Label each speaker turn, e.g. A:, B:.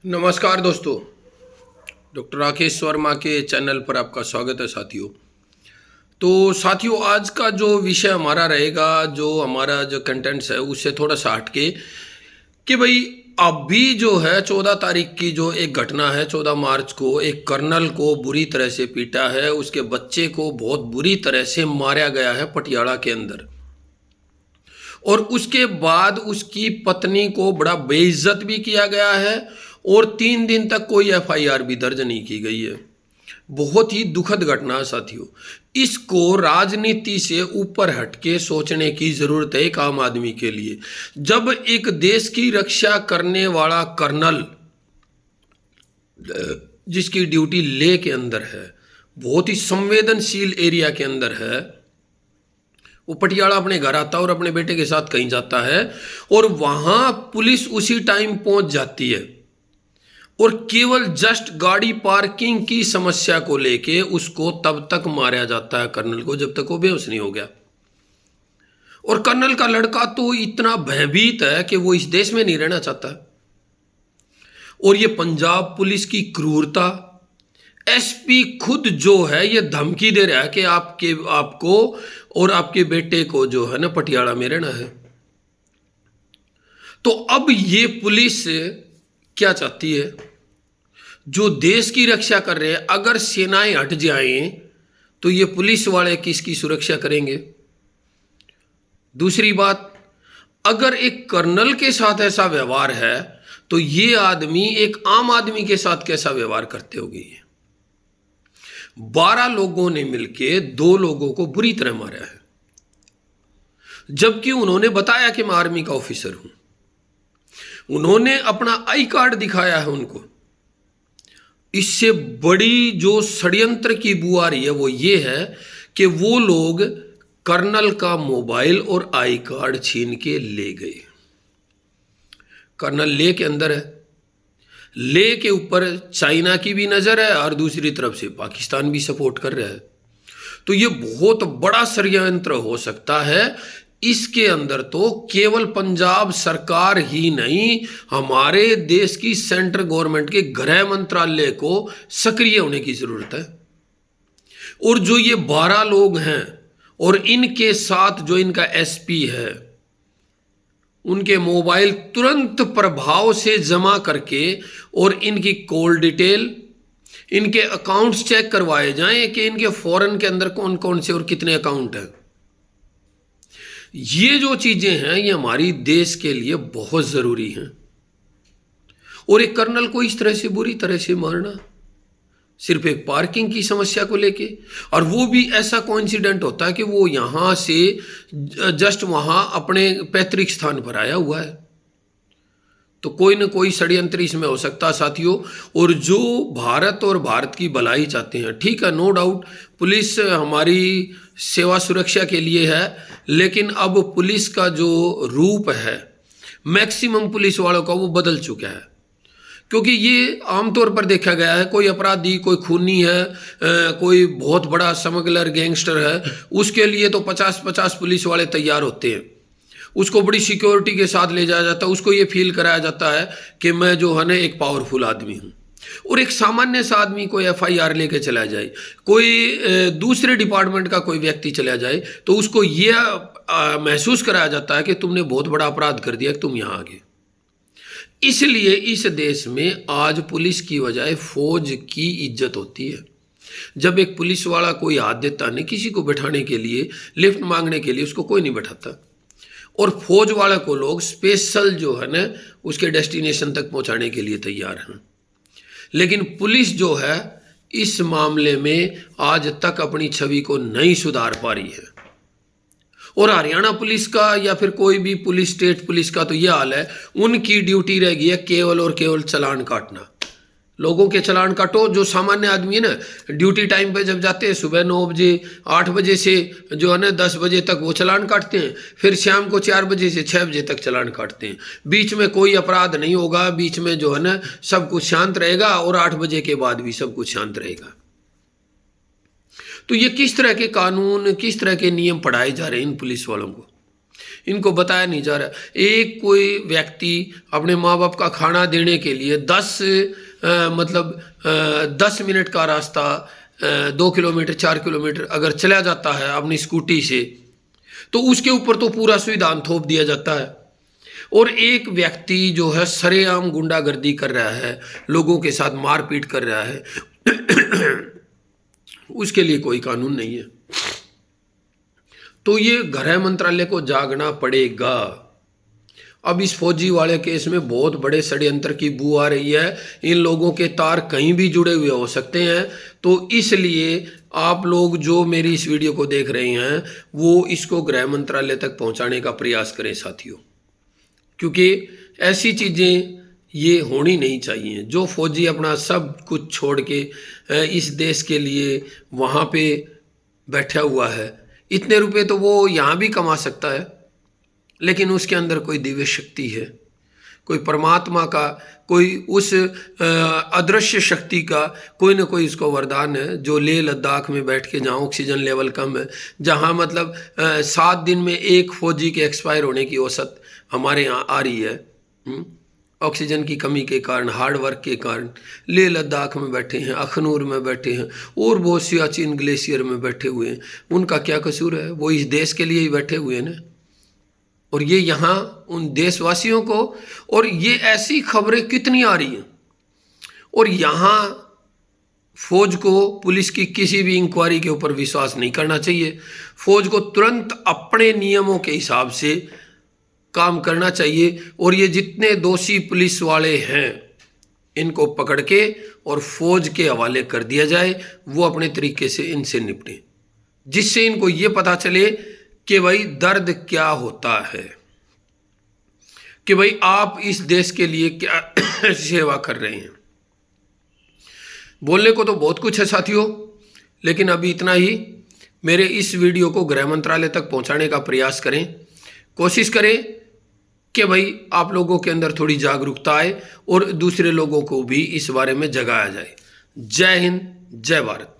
A: नमस्कार दोस्तों। डॉक्टर राकेश वर्मा के चैनल पर आपका स्वागत है साथियों। तो साथियों, आज का जो विषय हमारा रहेगा, जो हमारा जो कंटेंट्स है उससे थोड़ा सा हटके कि भाई अभी जो है 14 तारीख की जो एक घटना है, 14 मार्च को एक कर्नल को बुरी तरह से पीटा है, उसके बच्चे को बहुत बुरी तरह से मारा गया है पटियाला के अंदर। और उसके बाद उसकी पत्नी को बड़ा बेइज्जत भी किया गया है और 3 दिन तक कोई एफआईआर भी दर्ज नहीं की गई है। बहुत ही दुखद घटना है साथियों। इसको राजनीति से ऊपर हटके सोचने की जरूरत है एक आम आदमी के लिए। जब एक देश की रक्षा करने वाला कर्नल, जिसकी ड्यूटी लेह के अंदर है, बहुत ही संवेदनशील एरिया के अंदर है, वो पटियाला अपने घर आता है और अपने बेटे के साथ कहीं जाता है और वहां पुलिस उसी टाइम पहुंच जाती है और केवल जस्ट गाड़ी पार्किंग की समस्या को लेके उसको तब तक मारा जाता है कर्नल को, जब तक वो बेहोश नहीं हो गया। और कर्नल का लड़का तो इतना भयभीत है कि वो इस देश में नहीं रहना चाहता। और ये पंजाब पुलिस की क्रूरता, एसपी खुद जो है ये धमकी दे रहा है कि आपको और आपके बेटे को जो है ना पटियाला में रहना है। तो अब ये पुलिस क्या चाहती है? जो देश की रक्षा कर रहे हैं, अगर सेनाएं हट जाएं तो ये पुलिस वाले किसकी सुरक्षा करेंगे? दूसरी बात, अगर एक कर्नल के साथ ऐसा व्यवहार है तो ये आदमी एक आम आदमी के साथ कैसा व्यवहार करते होंगे? 12 लोगों ने मिलकर 2 लोगों को बुरी तरह मारा है, जबकि उन्होंने बताया कि मैं आर्मी का ऑफिसर हूं। उन्होंने अपना आई कार्ड दिखाया है उनको। इससे बड़ी जो षड्यंत्र की बू आ रही है वो ये है कि वो लोग कर्नल का मोबाइल और आई कार्ड छीन के ले गए। कर्नल लेह के अंदर है, लेह के ऊपर चाइना की भी नजर है और दूसरी तरफ से पाकिस्तान भी सपोर्ट कर रहा है। तो ये बहुत बड़ा षड्यंत्र हो सकता है। इसके अंदर तो केवल पंजाब सरकार ही नहीं, हमारे देश की सेंट्रल गवर्नमेंट के गृह मंत्रालय को सक्रिय होने की जरूरत है। और जो ये 12 लोग हैं और इनके साथ जो इनका एसपी है, उनके मोबाइल तुरंत प्रभाव से जमा करके और इनकी कॉल डिटेल, इनके अकाउंट्स चेक करवाए जाएं कि इनके फॉरेन के अंदर कौन कौन से और कितने अकाउंट हैं। ये जो चीजें हैं ये हमारी देश के लिए बहुत जरूरी हैं। और एक कर्नल को इस तरह से बुरी तरह से मारना सिर्फ एक पार्किंग की समस्या को लेके, और वो भी ऐसा कोइंसिडेंट होता है कि वो यहां से जस्ट वहां अपने पैतृक स्थान पर आया हुआ है। तो कोई ना कोई षड्यंत्र इसमें हो सकता है साथियों। और जो भारत और भारत की भलाई चाहते हैं, ठीक है, नो डाउट पुलिस हमारी सेवा सुरक्षा के लिए है, लेकिन अब पुलिस का जो रूप है मैक्सिमम पुलिस वालों का वो बदल चुका है। क्योंकि ये आमतौर पर देखा गया है, कोई अपराधी, कोई खूनी है, कोई बहुत बड़ा स्मगलर गैंगस्टर है, उसके लिए तो 50-50 पुलिस वाले तैयार होते हैं। उसको बड़ी सिक्योरिटी के साथ ले जाया जाता है, उसको ये फील कराया जाता है कि मैं जो है ना एक पावरफुल आदमी हूँ। और एक सामान्य सा आदमी कोई एफआईआर लेके चला जाए, कोई दूसरे डिपार्टमेंट का कोई व्यक्ति चला जाए, तो उसको ये महसूस कराया जाता है कि तुमने बहुत बड़ा अपराध कर दिया कि तुम यहाँ आ गए। इसलिए इस देश में आज पुलिस की बजाय फौज की इज्जत होती है। जब एक पुलिस वाला कोई हाथ देता नहीं किसी को बैठाने के लिए, लिफ्ट मांगने के लिए, उसको कोई नहीं बैठाता। और फौज वाले को लोग स्पेशल जो है ना उसके डेस्टिनेशन तक पहुंचाने के लिए तैयार हैं। लेकिन पुलिस जो है इस मामले में आज तक अपनी छवि को नहीं सुधार पा रही है। और हरियाणा पुलिस का या फिर कोई भी पुलिस, स्टेट पुलिस का तो यह हाल है, उनकी ड्यूटी रह गई है केवल और केवल चालान काटना। लोगों के चालान काटो। जो सामान्य आदमी है ना, ड्यूटी टाइम पे जब जाते हैं सुबह 9 बजे 8 बजे से जो है ना 10 बजे तक वो चालान काटते हैं, फिर शाम को 4 बजे से 6 बजे तक चालान काटते हैं। बीच में कोई अपराध नहीं होगा, बीच में जो है ना सब कुछ शांत रहेगा और 8 बजे के बाद भी सब कुछ शांत रहेगा। तो ये किस तरह के कानून, किस तरह के नियम पढ़ाए जा रहे हैं इन पुलिस वालों को? इनको बताया नहीं जा रहा। एक कोई व्यक्ति अपने माँ बाप का खाना देने के लिए 10 मिनट का रास्ता 2 किलोमीटर 4 किलोमीटर अगर चला जाता है अपनी स्कूटी से, तो उसके ऊपर तो पूरा संविधान थोप दिया जाता है। और एक व्यक्ति जो है सरेआम गुंडागर्दी कर रहा है, लोगों के साथ मारपीट कर रहा है, उसके लिए कोई कानून नहीं है। तो ये गृह मंत्रालय को जागना पड़ेगा। अब इस फौजी वाले केस में बहुत बड़े षड्यंत्र की बू आ रही है। इन लोगों के तार कहीं भी जुड़े हुए हो सकते हैं। तो इसलिए आप लोग जो मेरी इस वीडियो को देख रहे हैं वो इसको गृह मंत्रालय तक पहुंचाने का प्रयास करें साथियों, क्योंकि ऐसी चीज़ें ये होनी नहीं चाहिए। जो फौजी अपना सब कुछ छोड़ के इस देश के लिए वहाँ पे बैठा हुआ है, इतने रुपए तो वो यहाँ भी कमा सकता है, लेकिन उसके अंदर कोई दिव्य शक्ति है, कोई परमात्मा का, कोई उस अदृश्य शक्ति का कोई ना कोई इसको वरदान है, जो लेह लद्दाख में बैठ के जहाँ ऑक्सीजन लेवल कम है, जहाँ मतलब 7 दिन में एक फौजी के एक्सपायर होने की औसत हमारे यहाँ आ रही है ऑक्सीजन की कमी के कारण, हार्ड वर्क के कारण। लेह लद्दाख में बैठे हैं, अखनूर में बैठे हैं, और बहुत सियाचिन ग्लेशियर में बैठे हुए हैं। उनका क्या कसूर है? वो इस देश के लिए ही बैठे हुए हैं ना। और ये यहाँ उन देशवासियों को, और ये ऐसी खबरें कितनी आ रही हैं, और यहाँ फौज को पुलिस की किसी भी इंक्वायरी के ऊपर विश्वास नहीं करना चाहिए। फौज को तुरंत अपने नियमों के हिसाब से काम करना चाहिए, और ये जितने दोषी पुलिस वाले हैं इनको पकड़ के और फौज के हवाले कर दिया जाए। वो अपने तरीके से इनसे निपटें, जिससे इनको ये पता चले कि भाई दर्द क्या होता है, कि भाई आप इस देश के लिए क्या सेवा कर रहे हैं। बोलने को तो बहुत कुछ है साथियों, लेकिन अभी इतना ही। मेरे इस वीडियो को गृह मंत्रालय तक पहुंचाने का प्रयास करें, कोशिश करें कि भाई आप लोगों के अंदर थोड़ी जागरूकता आए और दूसरे लोगों को भी इस बारे में जगाया जाए। जय हिंद, जय भारत।